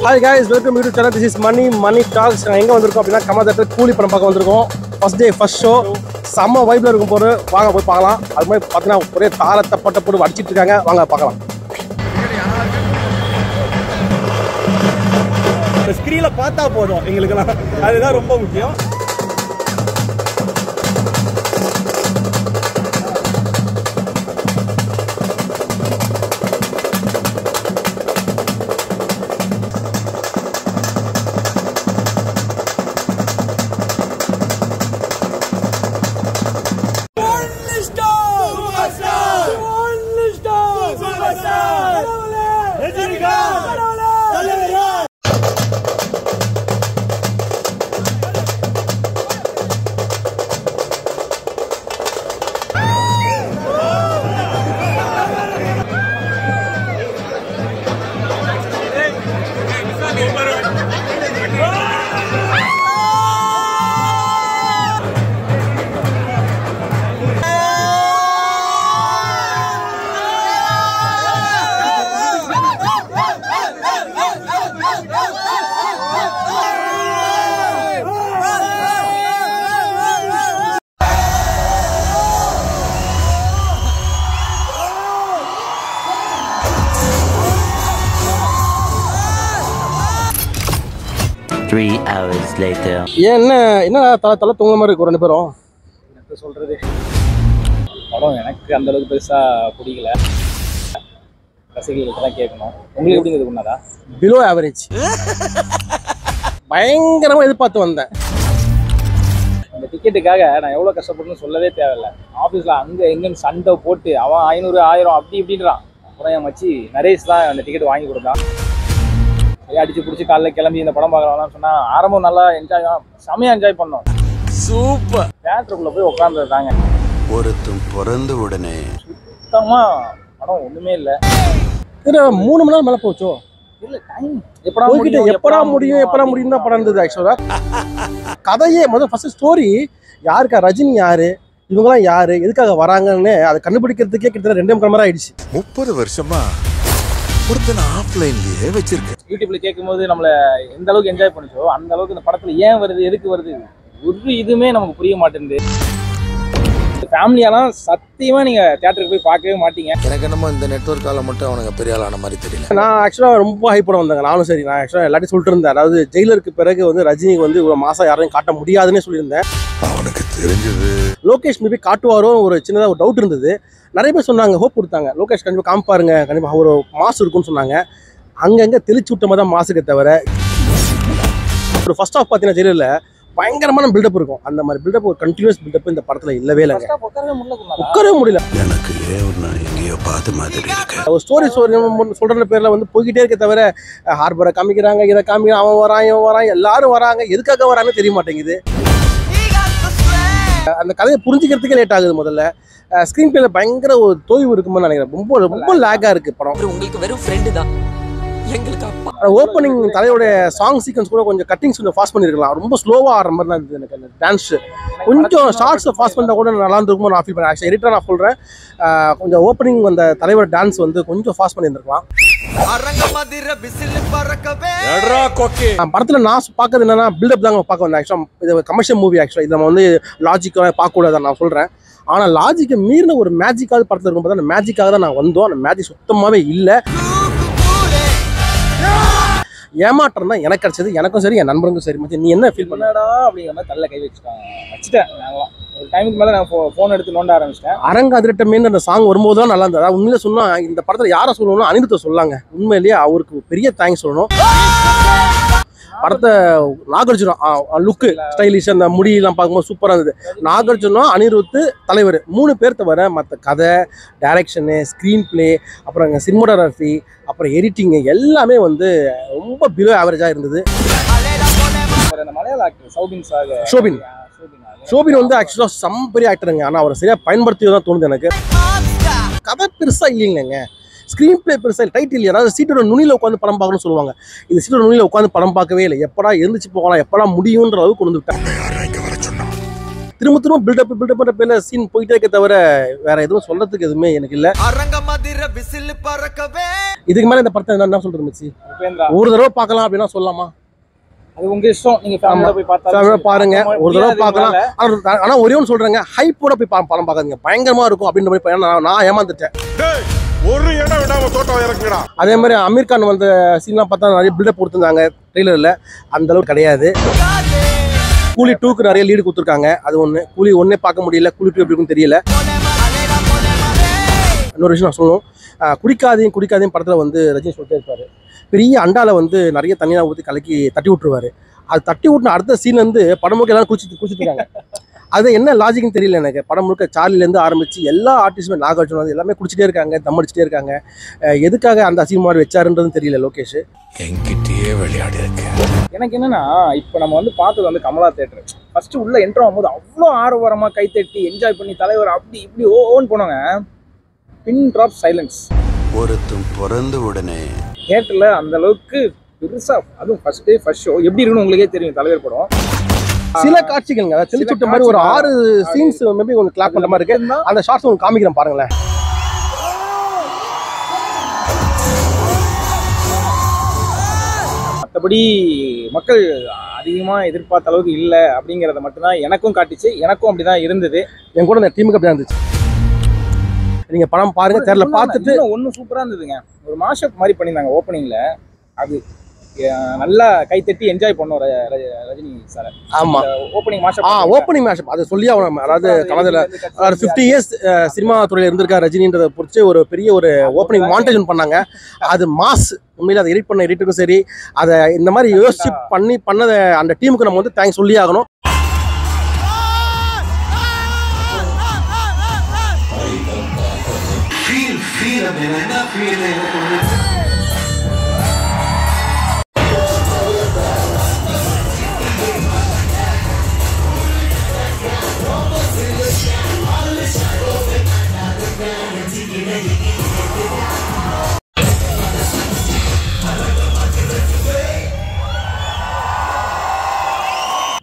Hi guys, welcome to YouTube channel. This is Money Talks. எங்க வந்திருக்கோம் அப்படினா கமாதட்ட கூலி படம் பார்க்க வந்திருக்கோம். ஃபர்ஸ்ட் டே ஃபர்ஸ்ட் ஷோ செம்ம வைப்ல இருக்கும் போற வாங்க போய் பார்க்கலாம். அது மாதிரி பார்த்தீங்கன்னா ஒரே தாளத்தை போட்டு அடிச்சிட்டு இருக்காங்க. வாங்க பார்க்கலாம். ஸ்கிரீன்ல பார்த்தா போதும் எங்களுக்குலாம் அதுதான் ரொம்ப முக்கியம். hours later. என்ன தலை தூங்க மாதிரி இருக்கு ரெண்டு பேரும். என்ன சொல்றது, படம் எனக்கு அந்த அளவுக்கு பெருசா பிடிக்கல. ரசிகர்களுக்கு தான் கேட்கணும், உங்களுக்கு எப்படிங்கிறது உண்மைதா? Below average. பயங்கரமா எதிர்பார்த்து வந்தேன். அந்த டிக்கெட்டுக்காக நான் எவ்வளோ கஷ்டப்பட்டுன்னு சொல்லவே தேவையில்லை. ஆஃபீஸில் அங்கே எங்கேன்னு சண்டை போட்டு அவன் 500 1000 அப்படி இப்படின்றான். அப்புறம் என் மச்சி நரேஷ் தான் அந்த டிக்கெட் வாங்கி கொடுத்தான். அடிச்சு பிடிச்சி காலைல கிளம்பி இந்த படம் பார்க்கலாம்னு சொன்னா ஆரம்பம் நல்லா செமையா என்ஜாய் பண்ணோம். சூப்பர். தியேட்டருக்குள்ள போய் உட்காந்துருந்தாங்க. ஒருத்தன் பிறந்த உடனே சுத்தமா படம் ஒண்ணுமே இல்லை. 3 மணி நேரம் மேல போச்சோ இல்ல, டைம் எப்படா முடியும் தான் படம் இருந்தது. ஆக்சுவலா கதையே முதல் ஃபர்ஸ்ட் ஸ்டோரி யாருக்கா, ரஜினி யாரு, இவங்கெல்லாம் யாரு, எதுக்காக வராங்கன்னு அதை கண்டுபிடிக்கிறதுக்கே கிட்டத்தட்ட 2 மணி நேரம் ஆயிடுச்சு. 30 வருஷமா ஒருத்தன் ஆஃப்லைன்லயே வச்சிருக்கேன். யூடியூப்ல கேட்கும்போது நம்மள எந்த அளவுக்கு என்ஜாய் பண்ணிச்சோ அந்த அளவுக்கு இந்த படத்துல ஏன் வருது, எதுக்கு வருது, ஒரு இதுவுமே நமக்கு புரிய மாட்டேங்குது. ஃபேமிலியெல்லாம் சத்தியமா நீங்க தியேட்டருக்கு போய் பார்க்கவே மாட்டீங்க. எனக்கு என்னமோ இந்த நெட்வொர்க்கால மட்டும் அவனுக்கு பெரிய ஆளான மாதிரி தெரியல. நான் ஆக்சுவலாக ரொம்ப ஹைப் பண்ண வந்தாங்க. நானும் சரி, நான் ஆக்சுவலாக எல்லாத்தையும் சொல்லிட்டு இருந்தேன். அதாவது ஜெயிலருக்கு பிறகு வந்து ரஜினிக்கு வந்து ஒரு மாசம் யாரையும் காட்ட முடியாதுன்னு சொல்லியிருந்தேன். அவனுக்கு தெரிஞ்சது லோகேஷ் மேபி காட்டுவாரோ ஒரு சின்னதாக ஒரு டவுட் இருந்தது. நிறைய பேர் சொன்னாங்க, ஹோப் கொடுத்தாங்க, லோகேஷ் கண்டிப்பாக காமிப்பாருங்க, கண்டிப்பாக ஒரு மாசு இருக்குன்னு சொன்னாங்க. அங்கங்கே தெளிச்சு விட்ட மாதிரி தான் மாசுக்கு தவிர ஒரு ஃபர்ஸ்ட் ஆஃப் பார்த்தீங்கன்னா ஜெயிலில் பயங்கரமான பில்டப் இருக்கும். அந்த மாதிரி பில்டப், ஒரு கண்டினியூஸ் பில்டப் இந்த படத்துல இல்லவே இல்லைங்க. உட்காரவே முடியல. எனக்கு எங்கேயோ பார்த்த மாதிரி இருக்கு. ஒரு ஸ்டோரி சொல்ற பேர்ல வந்து போய்கிட்டே இருக்க தவிர ஹார்பரை காமிக்கிறாங்க, இதை காமிக்கிறாங்க, அவன் வரான் இவன் வரான், எல்லாரும் வராங்க, எதுக்காக வரான்னு தெரிய மாட்டேங்குது. அந்த கதையை புரிஞ்சுக்கிறதுக்கே லேட் ஆகுது. முதல்ல ஸ்கிரீன் பிளேல பயங்கர ஒரு தோய்வு இருக்குன்னு நினைக்கிறேன். ரொம்ப ரொம்ப லேக்கா இருக்கு படம். உங்களுக்கு வெறும் ஃப்ரெண்டு தான், எங்களுக்கு அப்பா. ஓப்பனிங் தலையோட சாங் சீக்வன்ஸ் கூட கொஞ்சம் கட்டிங்ஸ் கொஞ்சம் ஃபாஸ்ட் பண்ணிருக்கலாம். ரொம்ப ஸ்லோவா ஆடுற மாதிரி தான் இருந்தது எனக்கு. அந்த டான்ஸ் கொஞ்சம் ஷார்ட்ஸ் ஃபாஸ்ட் பண்ணா கூட நல்லா இருந்திருக்குமோ நான் ஃபீல் பண்ணேன். ஆக்சுவலி எடிட்டர் நான் சொல்றேன், கொஞ்சம் ஓப்பனிங் அந்த தலைவர் டான்ஸ் வந்து கொஞ்சம் ஃபாஸ்ட் பண்ணியிருந்திருக்கலாம். படத்துல நான் பார்க்கறது என்னன்னா பில்டப் தாங்க பார்க்க வந்தேன். ஆக்சுவலா இது கமர்ஷியல் மூவி. ஆக்சுவலா இதை வந்து லாஜிக்காக பார்க்கக்கூடாது நான் சொல்றேன். ஆனால் லாஜிக்கை மீறின ஒரு மேஜிக்காவது படத்தில் இருக்கும்போது அந்த மேஜிக்காக தான் நான் வந்தோம். அந்த மேஜிக் சுத்தமாகவே இல்லை. ஏமாற்றம் தான் எனக்கு கிடைச்சது. எனக்கும் சரி, என் நண்பருக்கும் சரி. மச்சி நீ என்ன ஃபீல் பண்ணடா அப்படிங்கிற மாதிரி தள்ள கை வச்சுட்டேன். நாங்களாம் ஒரு டைமுக்கு மேலே நான் ஃபோன் எடுத்து நோண்ட ஆரம்பிச்சிட்டேன். அரங்க அதிரட்டமேன்னு அந்த சாங் வரும்போது தான் நல்லா இருந்தது. உண்மையில சொன்னா இந்த படத்தில் யாரை சொல்லணும்னா அனிருத்தை சொல்லாங்க. உண்மையிலேயே அவருக்கு பெரிய தேங்க்ஸ் சொல்லணும். படத்தை நாகார்ஜுனா லுக்கு ஸ்டைலிஷ், அந்த முடியெல்லாம் பார்க்கும்போது சூப்பராக இருந்தது. நாகார்ஜுனா, அனிருத், தலைவர் 3 பேர் தவிர மற்ற கதை, டைரக்ஷனு, ஸ்க்ரீன் பிளே, அப்புறம் சினிமோட்டோகிராஃபி, அப்புறம் எடிட்டிங்கு எல்லாமே வந்து ரொம்ப பிலோ ஆவரேஜாக இருந்தது. மலையாள ஆக்டர் ஷோபின் வந்து ஆக்சுவலாக பெரிய ஆக்டருங்க. ஆனால் அவரை சரியாக பயன்படுத்தி தான் தோணுது எனக்கு. கதை பெருசாக இல்லைங்க, ஸ்க்ரீன் பிளே பெருசாக டைட்டில் யாராவது சீட்டோட நுனியில் உட்காந்து படம் பார்க்கணும்னு சொல்லுவாங்க. இது சீட்டோட நுனியில் உட்காந்து படம் பார்க்கவே இல்லை. எப்படா எழுந்துச்சு போகலாம், எப்படா முடியுன்ற அளவுக்கு கொண்டு விட்டாங்க. திரும்ப திரும்ப பில்டப் பண்ற பேர்ல சீன் போயிட்டே இருக்க தவிர வேற எதுவும் சொல்றதுக்கு எதுவுமே எனக்கு இல்ல. இதுக்கு மேல இந்த படத்தை என்ன சொல்றது மச்சி? உபேந்திரா ஒரு தடவை பார்க்கலாம் அப்படின்னா சொல்லலாமா? அது உங்க இஷ்டம். நீங்க ஃபேமிலியோட போய் பார்த்தா பாருங்க, ஒரு தடவை பார்க்கலாம். ஆனா ஒரே ஒன்று சொல்றேங்க, ஹைப்போட போய் படம் பார்க்காதீங்க, பயங்கரமா இருக்கும் அப்படின்ற மாதிரி நான் ஏமாந்துட்டேன். ஒரு இடம் விடாம தோட்டம் இறக்குடா. அதே மாதிரி அமீர் கான் வந்த சீன்லாம் பார்த்தா நிறைய பில்டப் கொடுத்துருந்தாங்க ட்ரெய்லர்ல, அந்த அளவுக்கு கிடையாது. கூலி 2க்கு நிறைய லீடு கொடுத்துருக்காங்க, அது ஒன்று. கூலி 1 பார்க்க முடியல, கூலி 2 எப்படி இருக்குன்னு தெரியல. இன்னொரு விஷயம் நான் சொல்லணும், குடிக்காதையும் படத்தில் வந்து ரஜினி சொல்லிட்டே இருப்பாரு, பெரிய அண்டால வந்து நிறைய தண்ணியாக ஊற்றி கலக்கி தட்டி விட்டுருவாரு. அது தட்டி விட்டுன அடுத்த சீன் வந்து படம் முழுக்க எல்லாரும் குடிச்சிருக்காங்க. அது என்ன லாஜிக்னு தெரியல எனக்கு. படம் முழுக்க சார்லிலேருந்து ஆரம்பிச்சு எல்லா ஆர்டிஸ்டுமே, நாகார்ஜுன வந்து எல்லாமே குடிச்சிட்டே இருக்காங்க, தம் அடிச்சிட்டே இருக்காங்க. எதுக்காக அந்த அசிங்கம் மாதிரி வச்சாருன்றதும் தெரியல லோகேஷ். என்கிட்டயே விளையாடி இருக்கேன். எனக்கு என்னன்னா, இப்போ நம்ம வந்து பார்த்தது வந்து கமலா தேட்டர். ஃபர்ஸ்ட் உள்ள என்ட்ரு ஆகும்போது அவ்வளோ ஆர்வரமாக கைத்தட்டி என்ஜாய் பண்ணி தலைவர் அப்படி இப்படி ஓன்னு போனாங்க. பின் ட்ராப் சைலன்ஸ். ஒருத்தன் பிறந்த உடனே தியேட்டரில் அந்த அளவுக்கு பெருசாக, அதுவும் ஃபர்ஸ்ட் ஷோ எப்படி இருக்குன்னு உங்களுக்கே தெரியும் தலைவர் படம். சில காட்சிகள் தெளிச்சுட்ட மாதிரி ஒரு 6 சீன்ஸ் மேபி கொஞ்சம் கிளாப் பண்ற மாதிரி இருக்கு. அந்த ஷார்ட்ஸ் உங்களுக்கு காமிக்கிறேன் பாருங்களேன். மற்றபடி மக்கள் அதிகமாக எதிர்பார்த்த அளவுக்கு இல்லை அப்படிங்கிறத மட்டும்தான் எனக்கும் காட்டுச்சு. எனக்கும் அப்படிதான் இருந்தது. என் கூட இந்த டீமுக்கு அப்படிதான் இருந்துச்சு. நீங்க படம் பாருங்க, தேர்ல பார்த்துட்டு. ஒன்றும் சூப்பராக இருந்ததுங்க. ஒரு மாஷப் மாதிரி பண்ணியிருந்தாங்க ஓப்பனிங்ல. அது நல்லா கைத்தட்டி என்ஜாய் பண்ணோம் ரஜினி சார். ஆமா, ஓப்பனிங் மாஷப். ஓப்பனிங் மாஷப் அது சொல்லி ஆகணும். அதாவது கலந்துல 50 இயர்ஸ் சினிமா துறையில் இருந்திருக்காரு ரஜினின்றதை பொறுத்து ஒரு பெரிய ஒரு ஓப்பனிங் மாண்டேஜ் பண்ணாங்க. அது மாஸ். உண்மையில அதை எடிட் பண்ண எடிட்டருக்கும் சரி, அதை இந்த மாதிரி யோசிச்சு பண்ணத அந்த டீமுக்கு நம்ம வந்து தேங்க்ஸ் சொல்லி ஆகணும்.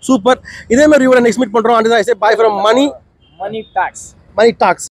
சூப்பர். இதே மாதிரி நெக்ஸ்ட் மீட் பண்றோம். And I say bye from money talks. Money tax.